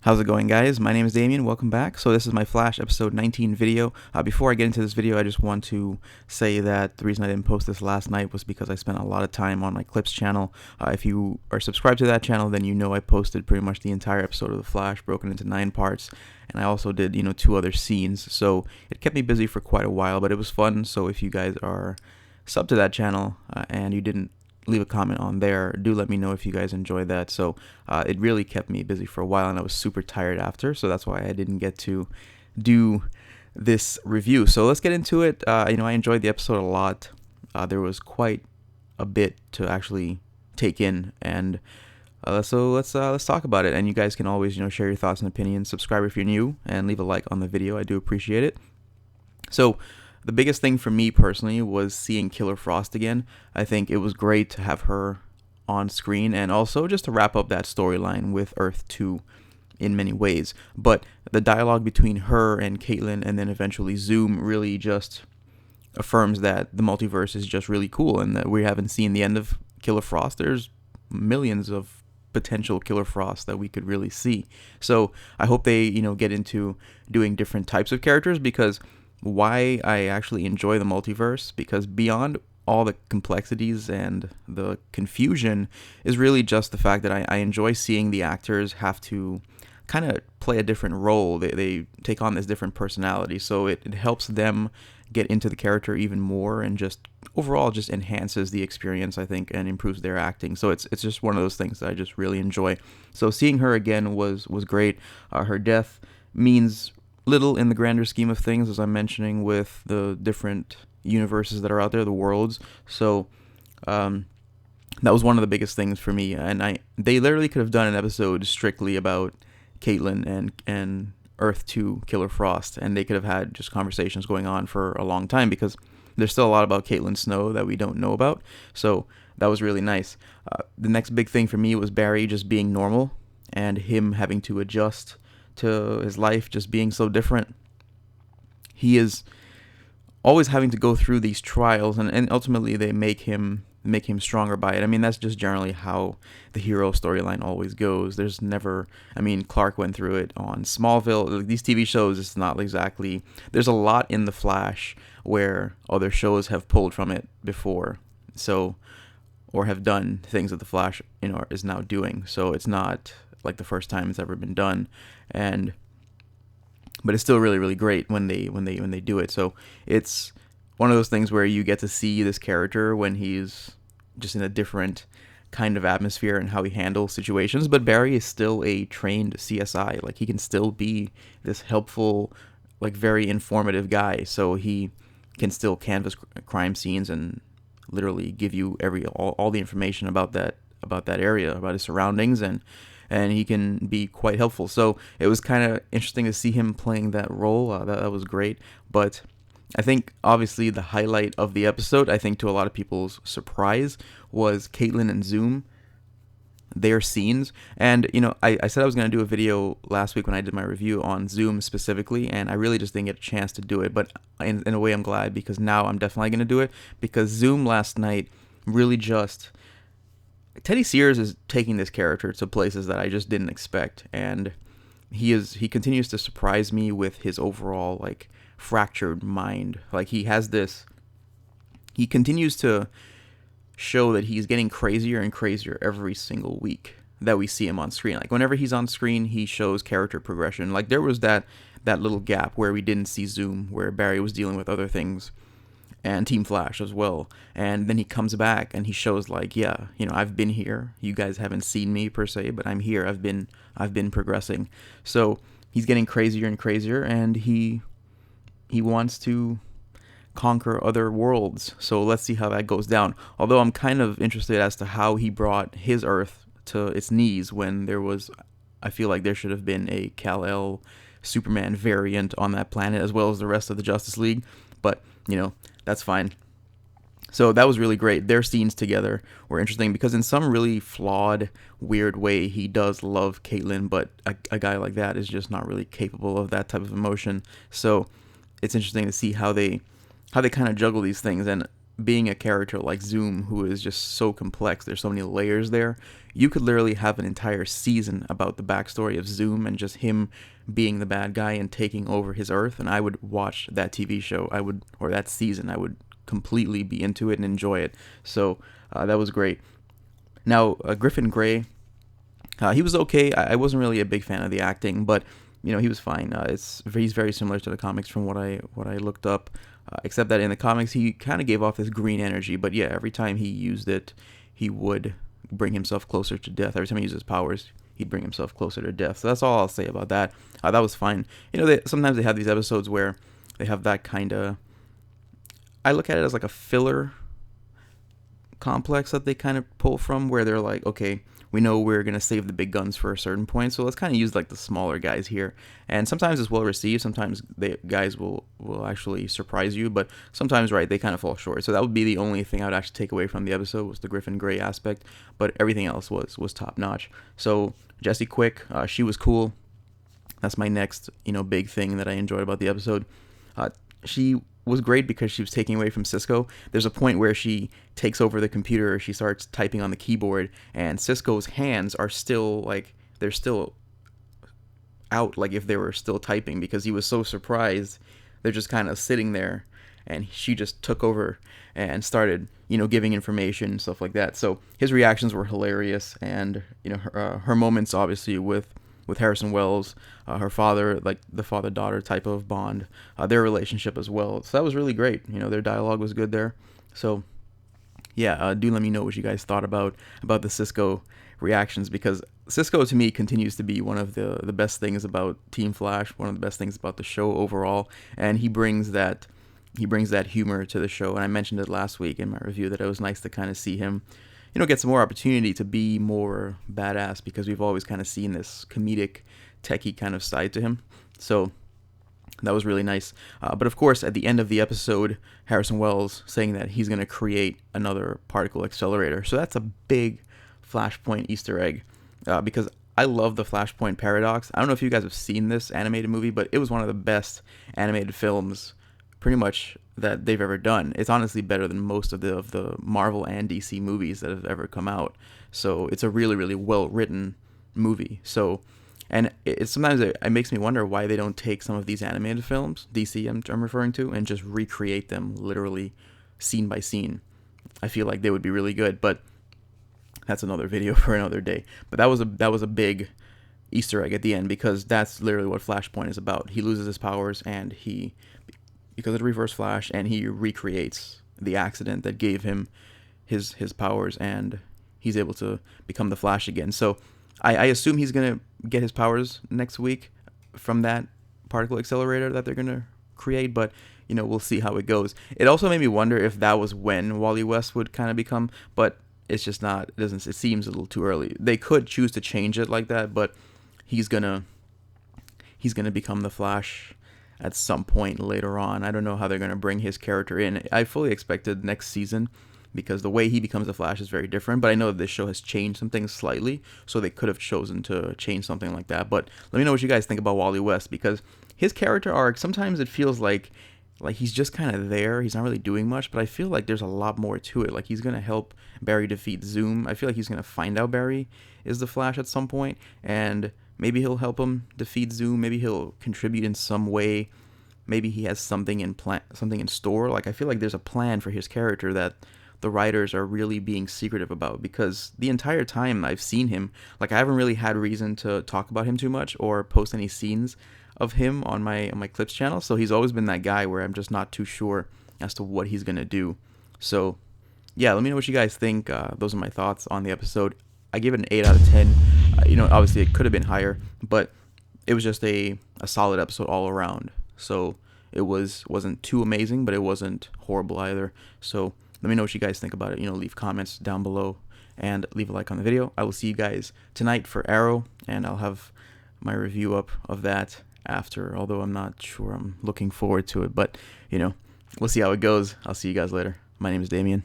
How's it going, guys? My name is Damien. Welcome back. So this is my Flash episode 19 video. Before I get into this video, I just want to say that the reason I didn't post this last night was because I spent a lot of time on my Clips channel. If you are subscribed to that channel, then you know I posted pretty much the entire episode of the Flash, broken into 9 parts, and I also did, 2 other scenes. So it kept me busy for quite a while, but it was fun. So if you guys are sub to that channel and you didn't leave a comment on there, do let me know if you guys enjoyed that. So it really kept me busy for a while, and I was super tired after, so that's why I didn't get to do this review. So let's get into it. I enjoyed the episode a lot. There was quite a bit to actually take in, and so let's talk about it. And you guys can always share your thoughts and opinions. Subscribe if you're new, and leave a like on the video. I do appreciate it. So the biggest thing for me personally was seeing Killer Frost again. I think it was great to have her on screen, and also just to wrap up that storyline with Earth 2 in many ways. But the dialogue between her and Caitlin, and then eventually Zoom, really just affirms that the multiverse is just really cool, and that we haven't seen the end of Killer Frost. There's millions of potential Killer Frost that we could really see. So I hope they get into doing different types of characters, because why I actually enjoy the multiverse, because beyond all the complexities and the confusion is really just the fact that I enjoy seeing the actors have to kind of play a different role. They take on this different personality, so it helps them get into the character even more, and just overall just enhances the experience, I think, and improves their acting. So it's just one of those things that I just really enjoy. So seeing her again was great. Her death means little in the grander scheme of things, as I'm mentioning, with the different universes that are out there, the worlds. So that was one of the biggest things for me, and they literally could have done an episode strictly about Caitlin and Earth 2 Killer Frost, and they could have had just conversations going on for a long time, because there's still a lot about Caitlin Snow that we don't know about. So that was really nice. The next big thing for me was Barry just being normal, and him having to adjust to his life just being so different. He is always having to go through these trials, and ultimately they make him stronger by it. I mean, that's just generally how the hero storyline always goes. There's never, Clark went through it on Smallville. These TV shows, it's not exactly, there's a lot in The Flash where other shows have pulled from it before, so, or have done things that The Flash is now doing. So it's not like the first time it's ever been done, but it's still really, really great when they do it. So it's one of those things where you get to see this character when he's just in a different kind of atmosphere and how he handles situations. But Barry is still a trained CSI. Like, he can still be this helpful, like, very informative guy. So he can still canvas crime scenes and literally give you all the information about that area, about his surroundings, and he can be quite helpful. So it was kind of interesting to see him playing that role. That was great. But I think obviously the highlight of the episode, I think to a lot of people's surprise, was Caitlin and Zoom, their scenes. And I said I was going to do a video last week when I did my review on Zoom specifically, and I really just didn't get a chance to do it. But in a way, I'm glad, because now I'm definitely going to do it, because Zoom last night really just, Teddy Sears is taking this character to places that I just didn't expect, and he continues to surprise me with his overall, like, fractured mind. Like, he continues to show that he's getting crazier and crazier every single week that we see him on screen. Like, whenever he's on screen, he shows character progression. Like, there was that little gap where we didn't see Zoom, where Barry was dealing with other things, and Team Flash as well. And then he comes back and he shows, like, yeah, I've been here. You guys haven't seen me per se, but I'm here. I've been progressing. So he's getting crazier and crazier, and he wants to conquer other worlds. So let's see how that goes down. Although I'm kind of interested as to how he brought his Earth to its knees when I feel like there should have been a Kal-El Superman variant on that planet, as well as the rest of the Justice League. But that's fine. So that was really great. Their scenes together were interesting, because in some really flawed, weird way, he does love Caitlin, but a guy like that is just not really capable of that type of emotion. So it's interesting to see how they kind of juggle these things. And being a character like Zoom, who is just so complex, there's so many layers there, you could literally have an entire season about the backstory of Zoom and just him being the bad guy and taking over his Earth, and I would watch that TV show. Or that season, I would completely be into it and enjoy it. So that was great. Now, Griffin Grey, he was okay. I wasn't really a big fan of the acting, but he was fine. He's very similar to the comics from what I looked up, except that in the comics he kind of gave off this green energy. But yeah, every time he used it, he would bring himself closer to death. Every time he used his powers, he'd bring himself closer to death. So that's all I'll say about that. That was fine. Sometimes they have these episodes where they have that kind of. I look at it as like a filler complex that they kind of pull from, where they're like, okay, we know we're going to save the big guns for a certain point, so let's kind of use like the smaller guys here. And sometimes it's well received, sometimes the guys will actually surprise you, but sometimes, right, they kind of fall short. So that would be the only thing I would actually take away from the episode, was the Griffin Grey aspect, but everything else was top notch. So Jessie Quick, she was cool. That's my next big thing that I enjoyed about the episode. She was great because she was taking away from Cisco. There's a point where she takes over the computer, she starts typing on the keyboard, and Cisco's hands are still they're still out, like if they were still typing, because he was so surprised. They're just kind of sitting there, and she just took over and started giving information and stuff like that. So his reactions were hilarious, and her moments obviously with Harrison Wells, her father, like the father-daughter type of bond, their relationship as well. So that was really great. Their dialogue was good there. So yeah, do let me know what you guys thought about the Cisco reactions, because Cisco to me continues to be one of the best things about Team Flash, one of the best things about the show overall, and he brings that humor to the show. And I mentioned it last week in my review that it was nice to kind of see him get some more opportunity to be more badass, because we've always kind of seen this comedic, techie kind of side to him. So that was really nice. But of course, at the end of the episode, Harrison Wells saying that he's going to create another particle accelerator. So that's a big Flashpoint Easter egg, because I love the Flashpoint paradox. I don't know if you guys have seen this animated movie, but it was one of the best animated films pretty much that they've ever done. It's honestly better than most of the Marvel and DC movies that have ever come out. So it's a really, really well written movie. So, and sometimes it makes me wonder why they don't take some of these animated films, DC I'm referring to, and just recreate them literally scene by scene. I feel like they would be really good, but that's another video for another day. But that was a big Easter egg at the end, because that's literally what Flashpoint is about. He loses his powers, and because of the Reverse Flash, and he recreates the accident that gave him his powers, and he's able to become the Flash again. So I assume he's going to get his powers next week from that particle accelerator that they're going to create, but we'll see how it goes. It also made me wonder if that was when Wally West would kind of become, but it's just not. It seems a little too early. They could choose to change it like that, but he's gonna become the Flash at some point later on. I don't know how they're going to bring his character in. I fully expected next season, because the way he becomes the Flash is very different, but I know that this show has changed some things slightly, so they could have chosen to change something like that. But let me know what you guys think about Wally West, because his character arc, sometimes it feels like he's just kind of there. He's not really doing much, but I feel like there's a lot more to it. Like, he's going to help Barry defeat Zoom. I feel like he's going to find out Barry is the Flash at some point, and maybe he'll help him defeat Zoom. Maybe he'll contribute in some way. Maybe he has something in store. Like, I feel like there's a plan for his character that the writers are really being secretive about, because the entire time I've seen him, like, I haven't really had reason to talk about him too much or post any scenes of him on my Clips channel. So he's always been that guy where I'm just not too sure as to what he's gonna do. So yeah, let me know what you guys think. Those are my thoughts on the episode. I give it an 8 out of 10. Obviously it could have been higher, but it was just a solid episode all around. So it wasn't too amazing, but it wasn't horrible either. So let me know what you guys think about it. Leave comments down below and leave a like on the video. I will see you guys tonight for Arrow, and I'll have my review up of that after, although I'm not sure I'm looking forward to it, but we'll see how it goes. I'll see you guys later. My name is Damien.